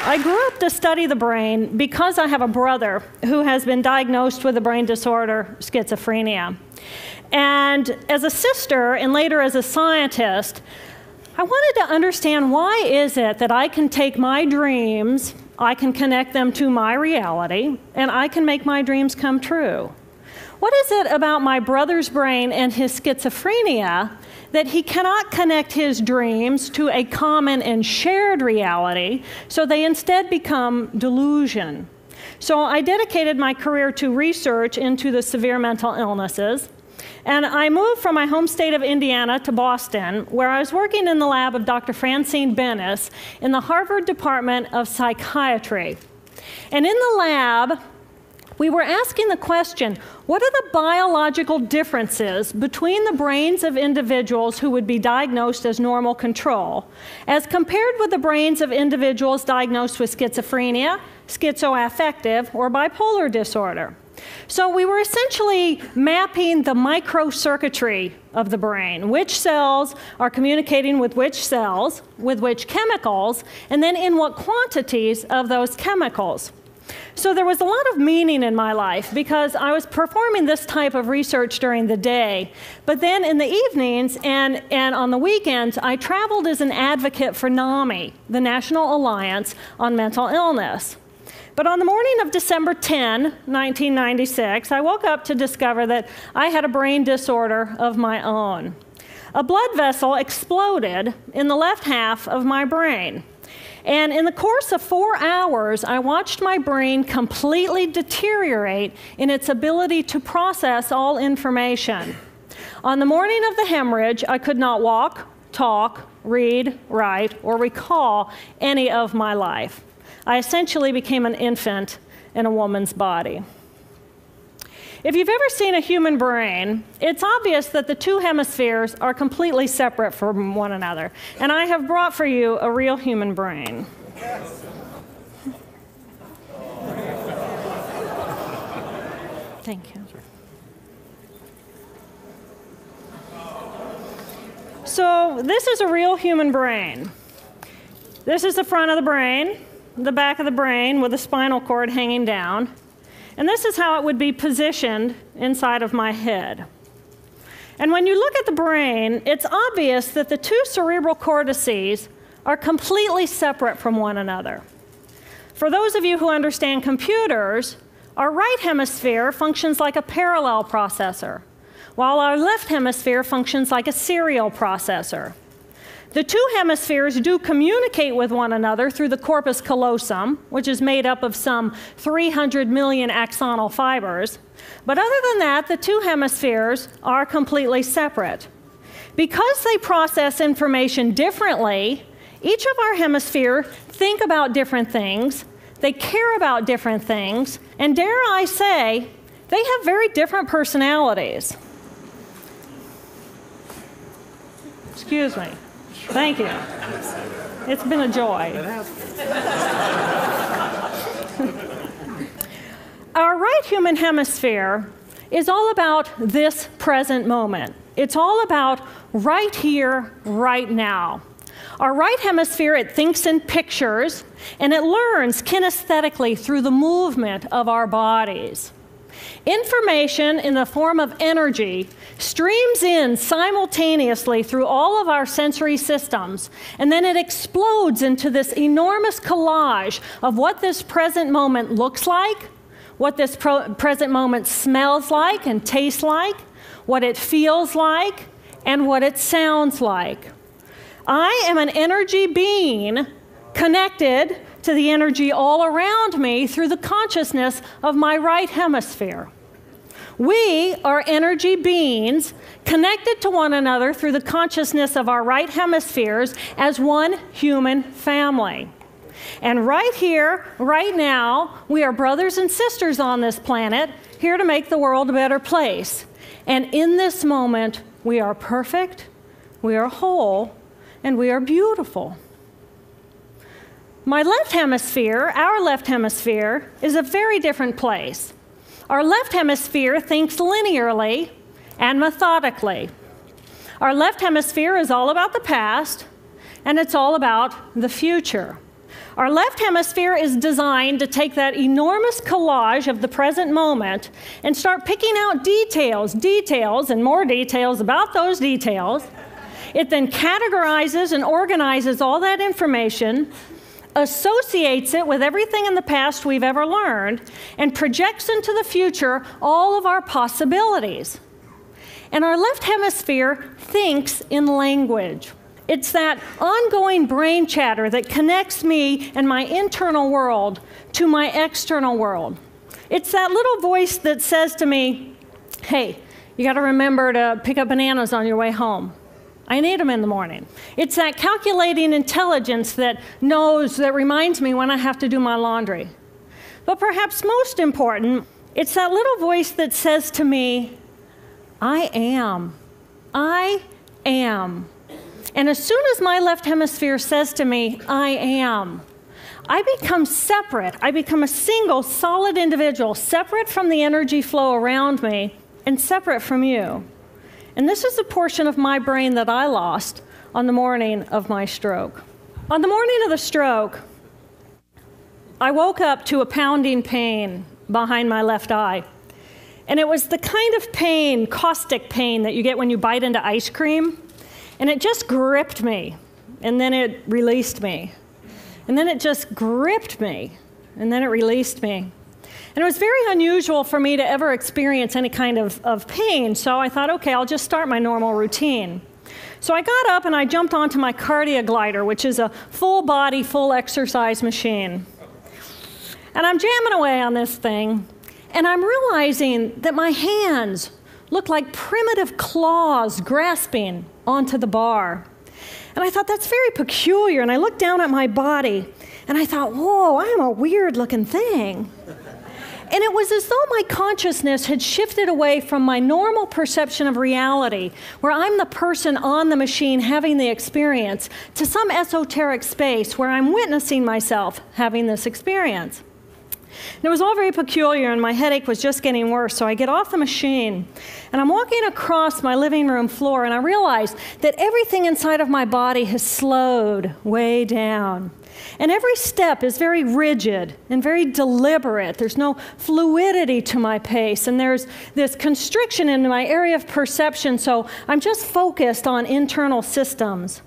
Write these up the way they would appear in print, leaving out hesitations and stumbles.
I grew up to study the brain because I have a brother who has been diagnosed with a brain disorder, schizophrenia. And as a sister, and later as a scientist, I wanted to understand why is it that I can take my dreams, I can connect them to my reality, and I can make my dreams come true. What is it about my brother's brain and his schizophrenia that he cannot connect his dreams to a common and shared reality, so they instead become delusion? So I dedicated my career to research into the severe mental illnesses, and I moved from my home state of Indiana to Boston, where I was working in the lab of Dr. Francine Bennis in the Harvard Department of Psychiatry. And in the lab, we were asking the question, what are the biological differences between the brains of individuals who would be diagnosed as normal control, as compared with the brains of individuals diagnosed with schizophrenia, schizoaffective, or bipolar disorder? So we were essentially mapping the microcircuitry of the brain, which cells are communicating with which cells, with which chemicals, and then in what quantities of those chemicals. So there was a lot of meaning in my life because I was performing this type of research during the day. But then in the evenings and on the weekends, I traveled as an advocate for NAMI, the National Alliance on Mental Illness. But on the morning of December 10, 1996, I woke up to discover that I had a brain disorder of my own. A blood vessel exploded in the left half of my brain. And in the course of 4 hours, I watched my brain completely deteriorate in its ability to process all information. On the morning of the hemorrhage, I could not walk, talk, read, write, or recall any of my life. I essentially became an infant in a woman's body. If you've ever seen a human brain, it's obvious that the two hemispheres are completely separate from one another. And I have brought for you a real human brain. Thank you. So this is a real human brain. This is the front of the brain, the back of the brain with a spinal cord hanging down. And this is how it would be positioned inside of my head. And when you look at the brain, it's obvious that the two cerebral cortices are completely separate from one another. For those of you who understand computers, our right hemisphere functions like a parallel processor, while our left hemisphere functions like a serial processor. The two hemispheres do communicate with one another through the corpus callosum, which is made up of some 300 million axonal fibers. But other than that, the two hemispheres are completely separate. Because they process information differently, each of our hemispheres think about different things, they care about different things, and dare I say, they have very different personalities. Excuse me. Thank you. It's been a joy. Our right human hemisphere is all about this present moment. It's all about right here, right now. Our right hemisphere, it thinks in pictures, and it learns kinesthetically through the movement of our bodies. Information in the form of energy streams in simultaneously through all of our sensory systems, and then it explodes into this enormous collage of what this present moment looks like, what this present moment smells like and tastes like, what it feels like, and what it sounds like. I am an energy being connected to the energy all around me through the consciousness of my right hemisphere. We are energy beings connected to one another through the consciousness of our right hemispheres as one human family. And right here, right now, we are brothers and sisters on this planet, here to make the world a better place. And in this moment, we are perfect, we are whole, and we are beautiful. My left hemisphere, our left hemisphere, is a very different place. Our left hemisphere thinks linearly and methodically. Our left hemisphere is all about the past, and it's all about the future. Our left hemisphere is designed to take that enormous collage of the present moment and start picking out details, and more details about those details. It then categorizes and organizes all that information, associates it with everything in the past we've ever learned, and projects into the future all of our possibilities. And our left hemisphere thinks in language. It's that ongoing brain chatter that connects me and my internal world to my external world. It's that little voice that says to me, hey, you got to remember to pick up bananas on your way home. I need them in the morning. It's that calculating intelligence that reminds me when I have to do my laundry. But perhaps most important, it's that little voice that says to me, I am. I am. And as soon as my left hemisphere says to me, I am, I become separate. I become a single, solid individual, separate from the energy flow around me and separate from you. And this is a portion of my brain that I lost on the morning of my stroke. On the morning of the stroke, I woke up to a pounding pain behind my left eye. And it was the kind of pain, caustic pain, that you get when you bite into ice cream. And it just gripped me, and then it released me. And then it just gripped me, and then it released me. And it was very unusual for me to ever experience any kind of pain, so I thought, okay, I'll just start my normal routine. So I got up and I jumped onto my cardio glider, which is a full body, full exercise machine. And I'm jamming away on this thing, and I'm realizing that my hands look like primitive claws grasping onto the bar. And I thought, that's very peculiar. And I looked down at my body, and I thought, whoa, I'm a weird-looking thing. And it was as though my consciousness had shifted away from my normal perception of reality, where I'm the person on the machine having the experience, to some esoteric space where I'm witnessing myself having this experience. And it was all very peculiar, and my headache was just getting worse, so I get off the machine, and I'm walking across my living room floor, and I realize that everything inside of my body has slowed way down. And every step is very rigid and very deliberate. There's no fluidity to my pace, and there's this constriction in my area of perception, so I'm just focused on internal systems.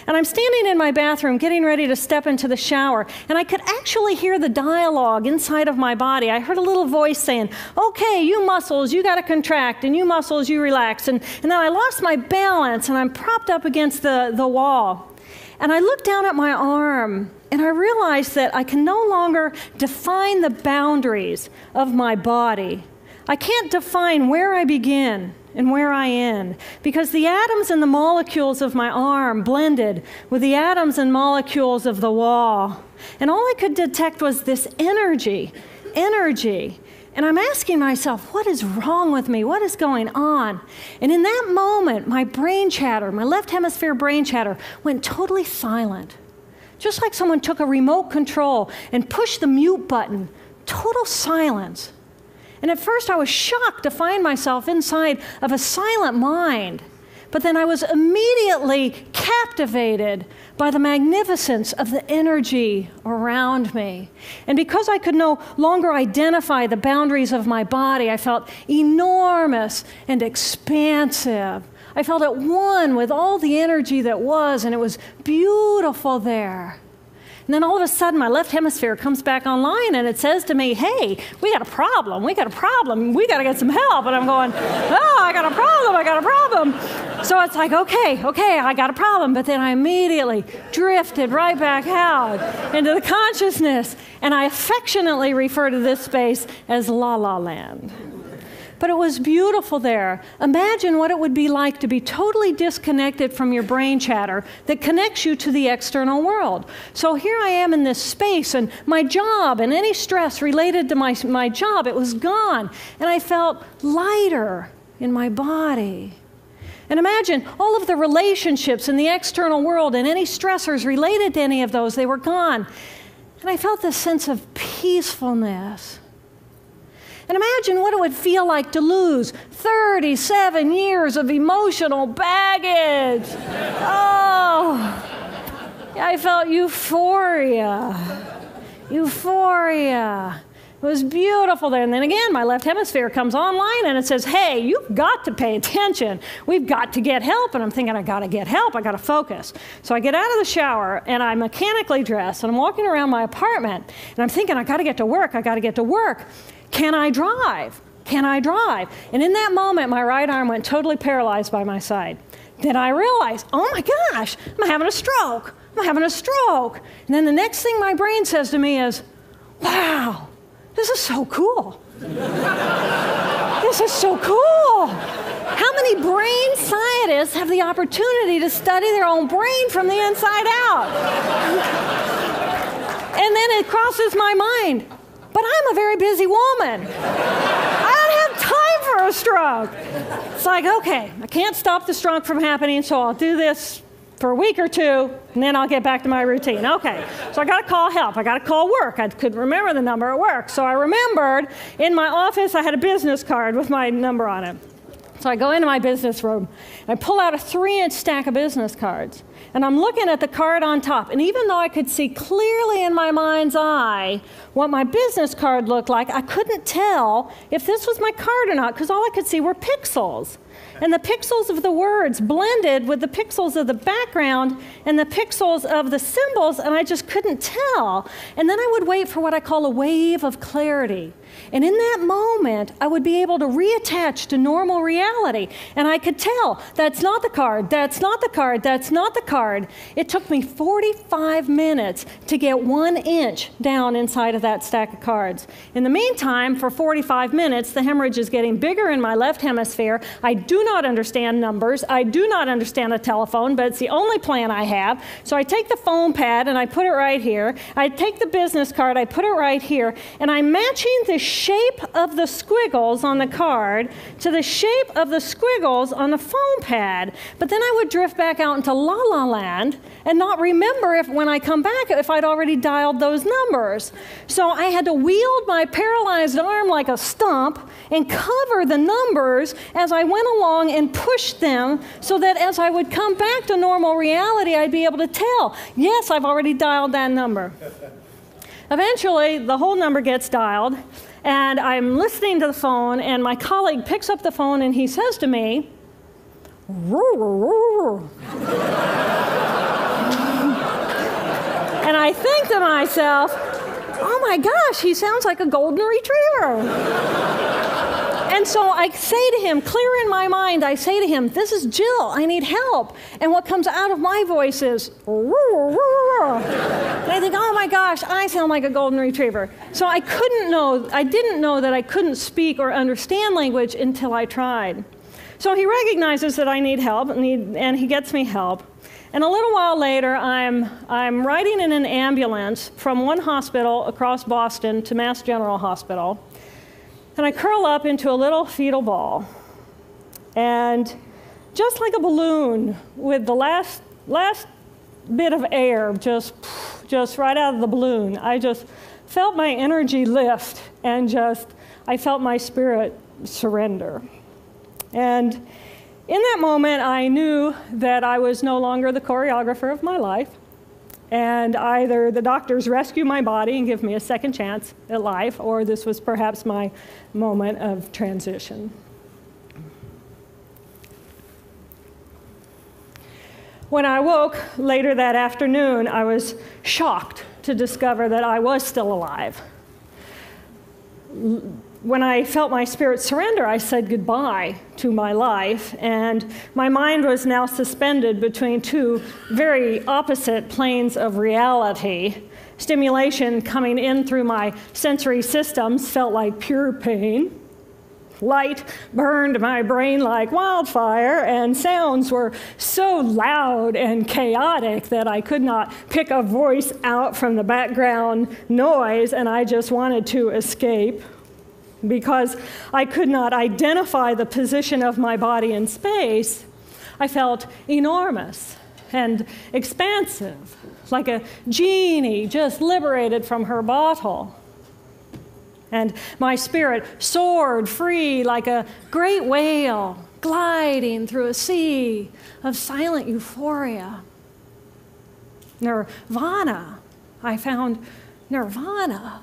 And I'm standing in my bathroom getting ready to step into the shower, and I could actually hear the dialogue inside of my body. I heard a little voice saying, okay, you muscles, you got to contract, and you muscles, you relax. And then I lost my balance, and I'm propped up against the wall. And I looked down at my arm, and I realized that I can no longer define the boundaries of my body. I can't define where I begin and where I end, because the atoms and the molecules of my arm blended with the atoms and molecules of the wall. And all I could detect was this energy. And I'm asking myself, what is wrong with me? What is going on? And in that moment, my brain chatter, my left hemisphere brain chatter, went totally silent. Just like someone took a remote control and pushed the mute button. Total silence. And at first I was shocked to find myself inside of a silent mind. But then I was immediately captivated by the magnificence of the energy around me. And because I could no longer identify the boundaries of my body, I felt enormous and expansive. I felt at one with all the energy that was, and it was beautiful there. And then all of a sudden, my left hemisphere comes back online, and it says to me, hey, we got a problem, we got to get some help. And I'm going, oh, I got a problem. So it's like, okay, I got a problem. But then I immediately drifted right back out into the consciousness, and I affectionately refer to this space as La La Land. But it was beautiful there. Imagine what it would be like to be totally disconnected from your brain chatter that connects you to the external world. So here I am in this space, and my job and any stress related to my job, it was gone. And I felt lighter in my body. And imagine all of the relationships in the external world and any stressors related to any of those, they were gone. And I felt this sense of peacefulness. And imagine what it would feel like to lose 37 years of emotional baggage. Oh, I felt euphoria. Euphoria. It was beautiful there. And then again, my left hemisphere comes online and it says, hey, you've got to pay attention. We've got to get help. And I'm thinking, I got to get help. I got to focus. So I get out of the shower and I'm mechanically dressed and I'm walking around my apartment and I'm thinking, I got to get to work. I got to get to work. Can I drive? Can I drive? And in that moment, my right arm went totally paralyzed by my side. Then I realized, oh my gosh, I'm having a stroke. I'm having a stroke. And then the next thing my brain says to me is, wow, this is so cool. This is so cool. How many brain scientists have the opportunity to study their own brain from the inside out? And then it crosses my mind, but I'm a very busy woman. I don't have time for a stroke. It's like, okay, I can't stop the stroke from happening, so I'll do this for a week or two, and then I'll get back to my routine. Okay, so I got to call help. I got to call work. I couldn't remember the number at work. So I remembered in my office I had a business card with my number on it. So I go into my business room. I pull out a 3-inch stack of business cards. And I'm looking at the card on top. And even though I could see clearly in my mind's eye what my business card looked like, I couldn't tell if this was my card or not, because all I could see were pixels. And the pixels of the words blended with the pixels of the background and the pixels of the symbols, and I just couldn't tell. And then I would wait for what I call a wave of clarity. And in that moment, I would be able to reattach to normal reality. And I could tell, that's not the card, that's not the card, that's not the card. It took me 45 minutes to get 1 inch down inside of that stack of cards. In the meantime, for 45 minutes, the hemorrhage is getting bigger in my left hemisphere. I do not understand numbers. I do not understand a telephone, but it's the only plan I have. So I take the foam pad and I put it right here. I take the business card, I put it right here, and I'm matching the shape of the squiggles on the card to the shape of the squiggles on the foam pad. But then I would drift back out into la-la land and not remember if, when I come back, if I'd already dialed those numbers. So I had to wield my paralyzed arm like a stump and cover the numbers as I went along and push them so that as I would come back to normal reality, I'd be able to tell, yes, I've already dialed that number. Eventually, the whole number gets dialed, and I'm listening to the phone, and my colleague picks up the phone, and he says to me, and I think to myself, oh my gosh, he sounds like a golden retriever. And so I say to him, clear in my mind, I say to him, this is Jill, I need help. And what comes out of my voice is, and I think, oh my gosh, I sound like a golden retriever. So I didn't know that I couldn't speak or understand language until I tried. So he recognizes that I need help, and he gets me help. And a little while later, I'm riding in an ambulance from one hospital across Boston to Mass General Hospital. And I curl up into a little fetal ball. And just like a balloon with the last bit of air just right out of the balloon, I just felt my energy lift and I felt my spirit surrender. And in that moment, I knew that I was no longer the choreographer of my life. And either the doctors rescue my body and give me a second chance at life, or this was perhaps my moment of transition. When I woke later that afternoon, I was shocked to discover that I was still alive. When I felt my spirit surrender, I said goodbye to my life, and my mind was now suspended between two very opposite planes of reality. Stimulation coming in through my sensory systems felt like pure pain. Light burned my brain like wildfire, and sounds were so loud and chaotic that I could not pick a voice out from the background noise, and I just wanted to escape. Because I could not identify the position of my body in space, I felt enormous and expansive. like a genie just liberated from her bottle. And my spirit soared free like a great whale gliding through a sea of silent euphoria. Nirvana. I found nirvana.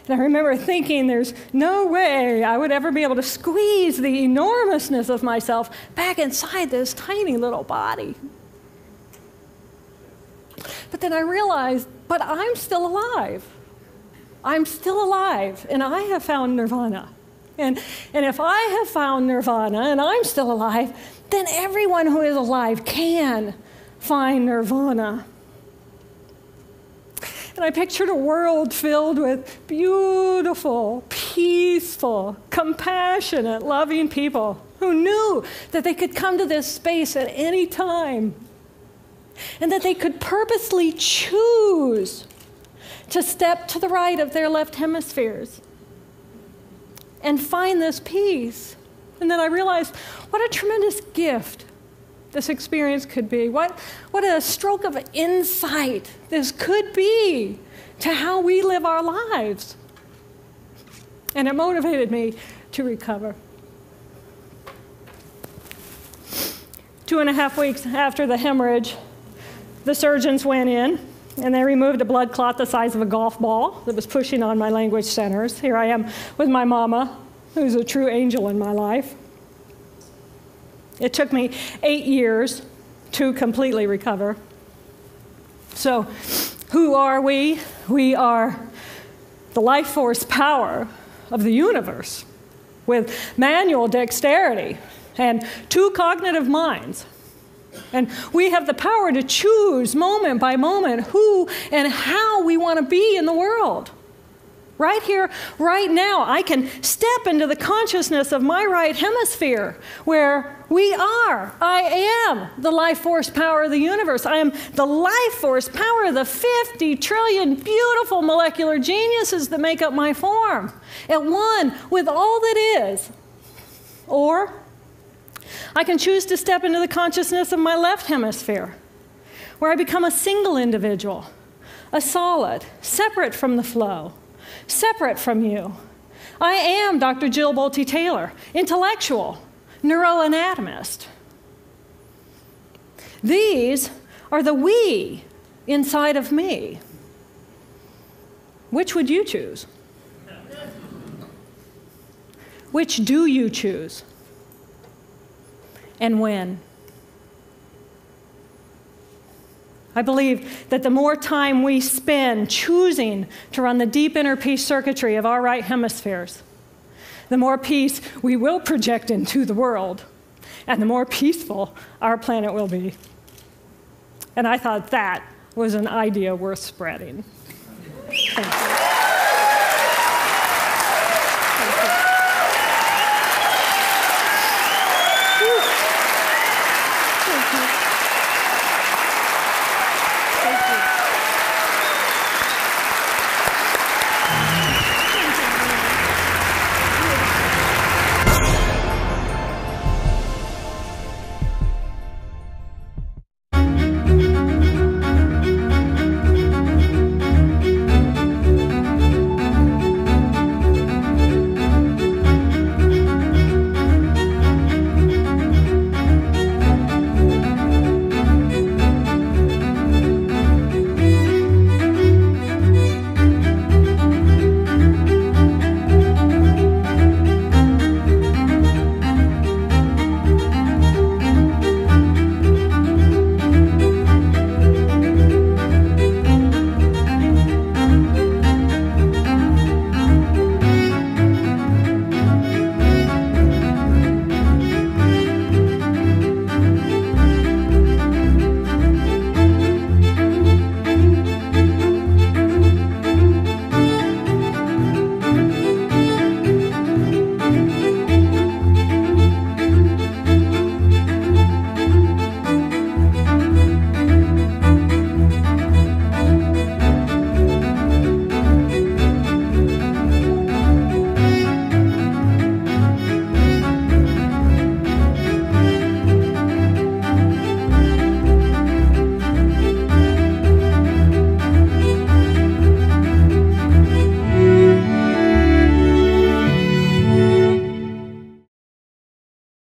And I remember thinking there's no way I would ever be able to squeeze the enormousness of myself back inside this tiny little body. But then I realized, but I'm still alive. I'm still alive, and I have found nirvana. And if I have found nirvana and I'm still alive, then everyone who is alive can find nirvana. And I pictured a world filled with beautiful, peaceful, compassionate, loving people who knew that they could come to this space at any time and that they could purposely choose to step to the right of their left hemispheres and find this peace. And then I realized what a tremendous gift this experience could be. What a stroke of insight this could be to how we live our lives. And it motivated me to recover. 2.5 weeks after the hemorrhage, the surgeons went in and they removed a blood clot the size of a golf ball that was pushing on my language centers. Here I am with my mama, who's a true angel in my life. It took me 8 years to completely recover. So, who are we? We are the life force power of the universe with manual dexterity and 2 cognitive minds. And we have the power to choose moment by moment who and how we want to be in the world. Right here, right now, I can step into the consciousness of my right hemisphere where I am the life force power of the universe. I am the life force power of the 50 trillion beautiful molecular geniuses that make up my form, at one with all that is. Or I can choose to step into the consciousness of my left hemisphere, where I become a single individual, a solid, separate from the flow, separate from you. I am Dr. Jill Bolte Taylor, intellectual, neuroanatomist. These are the we inside of me. Which would you choose? Which do you choose? And when? I believe that the more time we spend choosing to run the deep inner peace circuitry of our right hemispheres, the more peace we will project into the world, and the more peaceful our planet will be. And I thought that was an idea worth spreading. Thank you.